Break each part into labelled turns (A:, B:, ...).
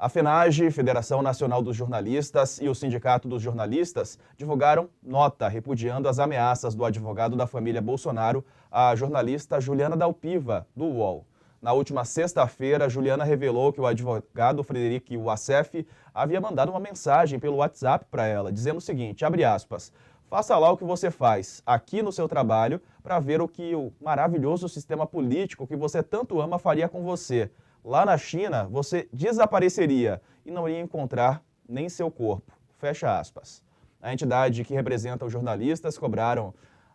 A: A FENAGE, Federação Nacional dos Jornalistas, e o Sindicato dos Jornalistas divulgaram nota repudiando as ameaças do advogado da família Bolsonaro, a jornalista Juliana Dalpiva, do UOL. Na última sexta-feira, Juliana revelou que o advogado Frederic Wassef havia mandado uma mensagem pelo WhatsApp para ela, dizendo o seguinte, abre aspas, faça lá o que você faz aqui no seu trabalho para ver o que o maravilhoso sistema político que você tanto ama faria com você. Lá na China, você desapareceria e não iria encontrar nem seu corpo. Fecha aspas. A entidade que representa os jornalistas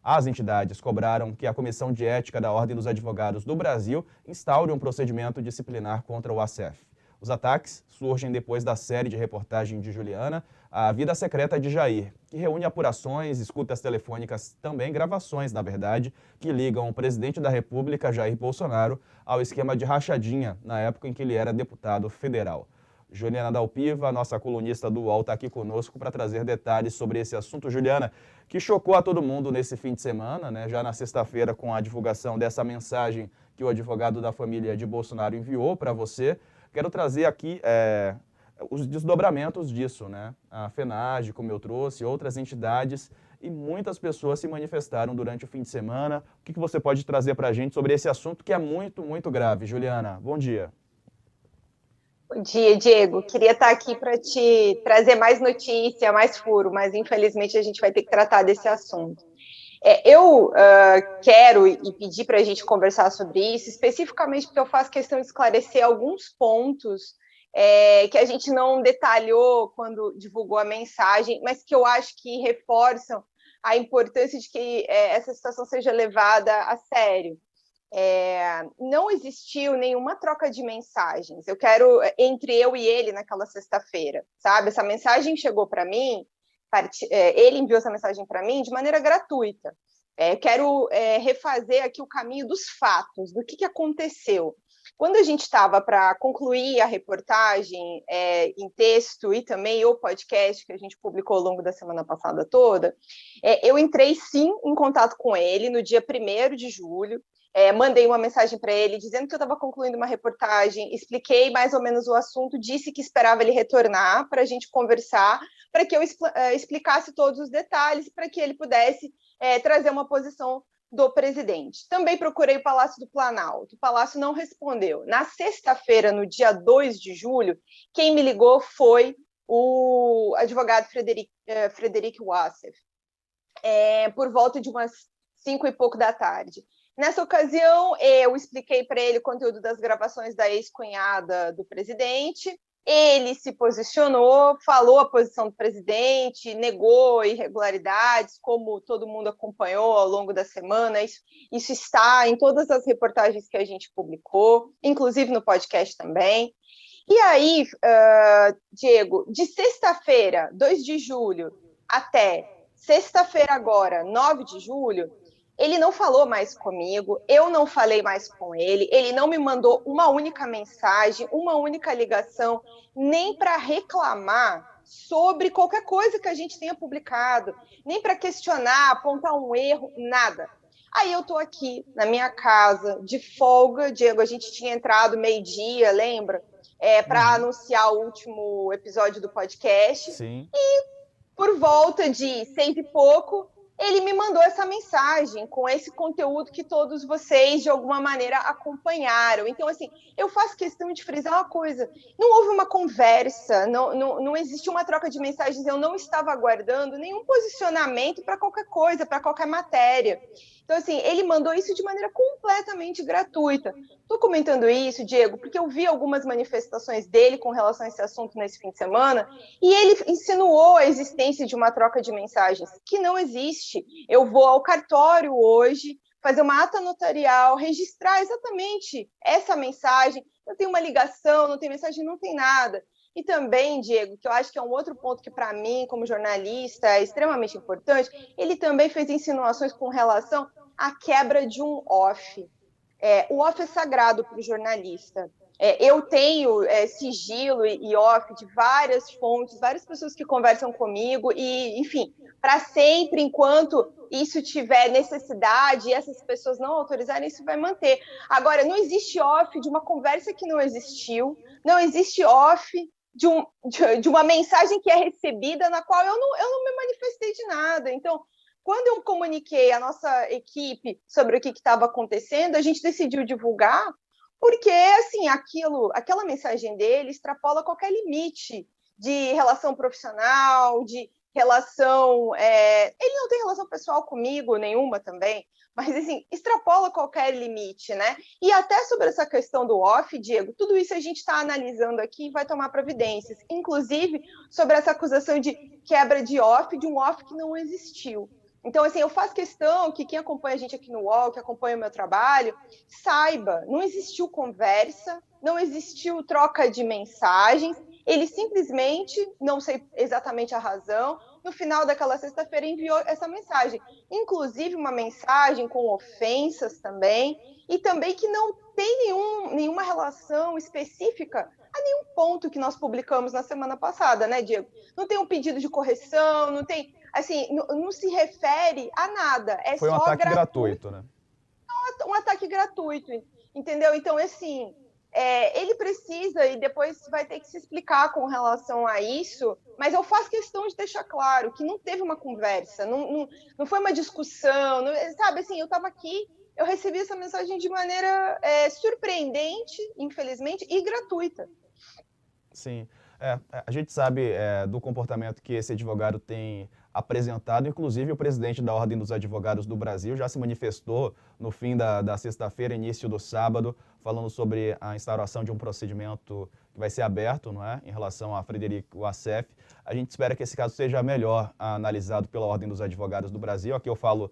A: As entidades cobraram que a Comissão de Ética da Ordem dos Advogados do Brasil instaure um procedimento disciplinar contra o Wassef. Os ataques surgem depois da série de reportagem de Juliana, A Vida Secreta de Jair, que reúne apurações, escutas telefônicas, também gravações, na verdade, que ligam o presidente da República, Jair Bolsonaro, ao esquema de rachadinha, na época em que ele era deputado federal. Juliana Dalpiva, nossa colunista do UOL, está aqui conosco para trazer detalhes sobre esse assunto. Juliana, que chocou a todo mundo nesse fim de semana, né? Já na sexta-feira, com a divulgação dessa mensagem que o advogado da família de Bolsonaro enviou para você. Quero trazer aqui os desdobramentos disso, né? A FENAGE, como eu trouxe, outras entidades e muitas pessoas se manifestaram durante o fim de semana. O que você pode trazer para a gente sobre esse assunto que é muito, muito grave? Juliana, bom dia.
B: Bom dia, Diego. Queria estar aqui para te trazer mais notícia, mais furo, mas infelizmente a gente vai ter que tratar desse assunto. Eu quero e pedir para a gente conversar sobre isso, especificamente porque eu faço questão de esclarecer alguns pontos que a gente não detalhou quando divulgou a mensagem, mas que eu acho que reforçam a importância de que essa situação seja levada a sério. Não existiu nenhuma troca de mensagens. Eu quero, entre eu e ele naquela sexta-feira, sabe? Essa mensagem chegou para mim, ele enviou essa mensagem para mim de maneira gratuita. Eu quero refazer aqui o caminho dos fatos, do que aconteceu. Quando a gente estava para concluir a reportagem em texto e também o podcast que a gente publicou ao longo da semana passada toda, eu entrei sim em contato com ele no dia 1º de julho, mandei uma mensagem para ele dizendo que eu estava concluindo uma reportagem, expliquei mais ou menos o assunto, disse que esperava ele retornar para a gente conversar, para que eu explicasse todos os detalhes, para que ele pudesse trazer uma posição do presidente. Também procurei o Palácio do Planalto, o Palácio não respondeu. Na sexta-feira, no dia 2 de julho, quem me ligou foi o advogado Frederic Wassef, por volta de umas 5 e pouco da tarde. Nessa ocasião, eu expliquei para ele o conteúdo das gravações da ex-cunhada do presidente, ele se posicionou, falou a posição do presidente, negou irregularidades, como todo mundo acompanhou ao longo da semana, isso está em todas as reportagens que a gente publicou, inclusive no podcast também. E aí, Diego, de sexta-feira, 2 de julho, até sexta-feira agora, 9 de julho, ele não falou mais comigo, eu não falei mais com ele não me mandou uma única mensagem, uma única ligação, nem para reclamar sobre qualquer coisa que a gente tenha publicado, nem para questionar, apontar um erro, nada. Aí eu estou aqui na minha casa, de folga, Diego, a gente tinha entrado meio-dia, lembra? Para anunciar o último episódio do podcast.
A: Sim.
B: E por volta de 6 e pouco, ele me mandou essa mensagem com esse conteúdo que todos vocês, de alguma maneira, acompanharam. Então, assim, eu faço questão de frisar uma coisa. Não houve uma conversa, não existe uma troca de mensagens. Eu não estava aguardando nenhum posicionamento para qualquer coisa, para qualquer matéria. Então, assim, ele mandou isso de maneira completamente gratuita. Estou comentando isso, Diego, porque eu vi algumas manifestações dele com relação a esse assunto nesse fim de semana, e ele insinuou a existência de uma troca de mensagens, que não existe. Eu vou ao cartório hoje, fazer uma ata notarial, registrar exatamente essa mensagem. Não tem uma ligação, não tem mensagem, não tem nada. E também, Diego, que eu acho que é um outro ponto que, para mim, como jornalista, é extremamente importante, ele também fez insinuações com relação à quebra de um off. O off é sagrado para o jornalista. Eu tenho sigilo e off de várias fontes, várias pessoas que conversam comigo e, enfim, para sempre, enquanto isso tiver necessidade e essas pessoas não autorizarem, isso vai manter. Agora, não existe off de uma conversa que não existiu, não existe off de uma mensagem que é recebida na qual eu não me manifestei de nada. Então, quando eu comuniquei à nossa equipe sobre o que estava acontecendo, a gente decidiu divulgar, porque assim, aquela mensagem dele extrapola qualquer limite de relação profissional, de relação. Ele não tem relação pessoal comigo nenhuma também, mas assim, extrapola qualquer limite, né? E até sobre essa questão do off, Diego, tudo isso a gente está analisando aqui e vai tomar providências, inclusive sobre essa acusação de quebra de um off que não existiu. Então, assim, eu faço questão que quem acompanha a gente aqui no UOL, que acompanha o meu trabalho, saiba, não existiu conversa, não existiu troca de mensagens, ele simplesmente, não sei exatamente a razão, no final daquela sexta-feira enviou essa mensagem. Inclusive uma mensagem com ofensas também, e também que não tem nenhuma relação específica a nenhum ponto que nós publicamos na semana passada, né, Diego? Não tem um pedido de correção, não tem, assim, não se refere a nada. É
A: Foi um
B: só
A: ataque gratuito, né?
B: um ataque gratuito, entendeu? Então, assim, ele precisa e depois vai ter que se explicar com relação a isso, mas eu faço questão de deixar claro que não teve uma conversa, não foi uma discussão, sabe, assim, eu estava aqui, eu recebi essa mensagem de maneira surpreendente, infelizmente, e gratuita.
A: Sim, a gente sabe do comportamento que esse advogado tem apresentado, inclusive o presidente da Ordem dos Advogados do Brasil já se manifestou no fim da sexta-feira, início do sábado, falando sobre a instauração de um procedimento que vai ser aberto, não é, em relação a Frederico Wassef. A gente espera que esse caso seja melhor analisado pela Ordem dos Advogados do Brasil. Aqui eu falo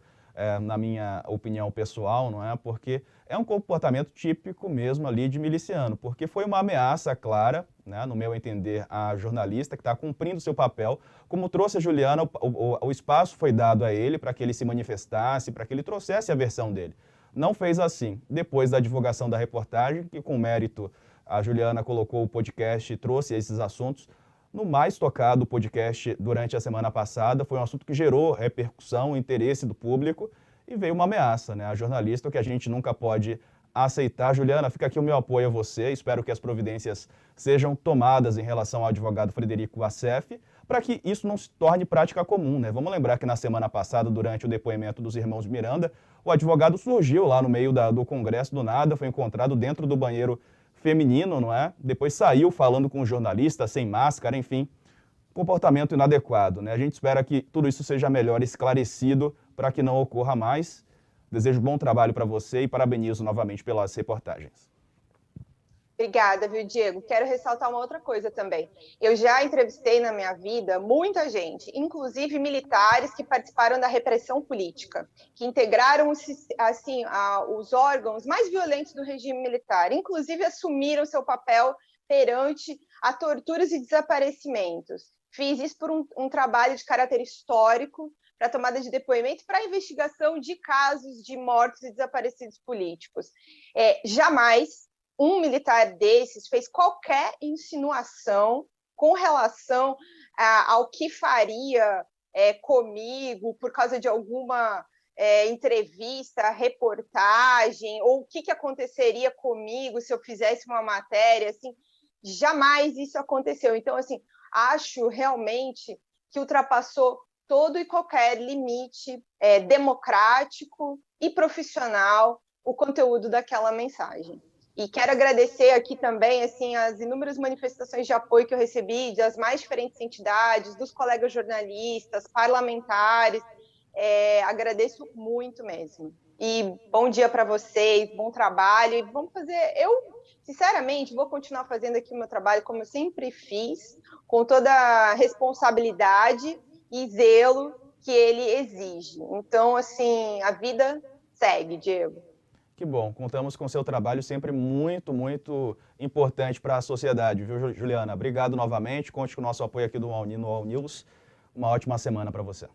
A: na minha opinião pessoal, não é? Porque é um comportamento típico mesmo ali de miliciano, porque foi uma ameaça clara, né, no meu entender, a jornalista que está cumprindo seu papel. Como trouxe a Juliana, o espaço foi dado a ele para que ele se manifestasse, para que ele trouxesse a versão dele. Não fez assim. Depois da divulgação da reportagem, que com mérito a Juliana colocou o podcast e trouxe esses assuntos, no mais tocado podcast durante a semana passada, foi um assunto que gerou repercussão, interesse do público e veio uma ameaça, né? A jornalista, o que a gente nunca pode aceitar. Juliana, fica aqui o meu apoio a você, espero que as providências sejam tomadas em relação ao advogado Frederico Wassef, para que isso não se torne prática comum, né? Vamos lembrar que na semana passada, durante o depoimento dos irmãos Miranda, o advogado surgiu lá no meio do Congresso do nada, foi encontrado dentro do banheiro feminino, não é? Depois saiu falando com o jornalista, sem máscara, enfim, comportamento inadequado, né? A gente espera que tudo isso seja melhor esclarecido para que não ocorra mais. Desejo bom trabalho para você e parabenizo novamente pelas reportagens.
B: Obrigada, viu, Diego? Quero ressaltar uma outra coisa também. Eu já entrevistei na minha vida muita gente, inclusive militares que participaram da repressão política, que integraram assim, os órgãos mais violentos do regime militar, inclusive assumiram seu papel perante a torturas e desaparecimentos. Fiz isso por um trabalho de caráter histórico, para tomada de depoimento, para investigação de casos de mortos e desaparecidos políticos. Jamais um militar desses fez qualquer insinuação com relação ao que faria comigo por causa de alguma entrevista, reportagem, ou o que aconteceria comigo se eu fizesse uma matéria, assim, jamais isso aconteceu. Então, assim, acho realmente que ultrapassou todo e qualquer limite democrático e profissional o conteúdo daquela mensagem. E quero agradecer aqui também assim, as inúmeras manifestações de apoio que eu recebi das mais diferentes entidades, dos colegas jornalistas, parlamentares. Agradeço muito mesmo. E bom dia para vocês, bom trabalho. E vamos fazer. Eu, sinceramente, vou continuar fazendo aqui o meu trabalho como eu sempre fiz, com toda a responsabilidade e zelo que ele exige. Então, assim, a vida segue, Diego.
A: Que bom, contamos com seu trabalho sempre muito, muito importante para a sociedade, viu, Juliana? Obrigado novamente, conte com o nosso apoio aqui no All News. Uma ótima semana para você.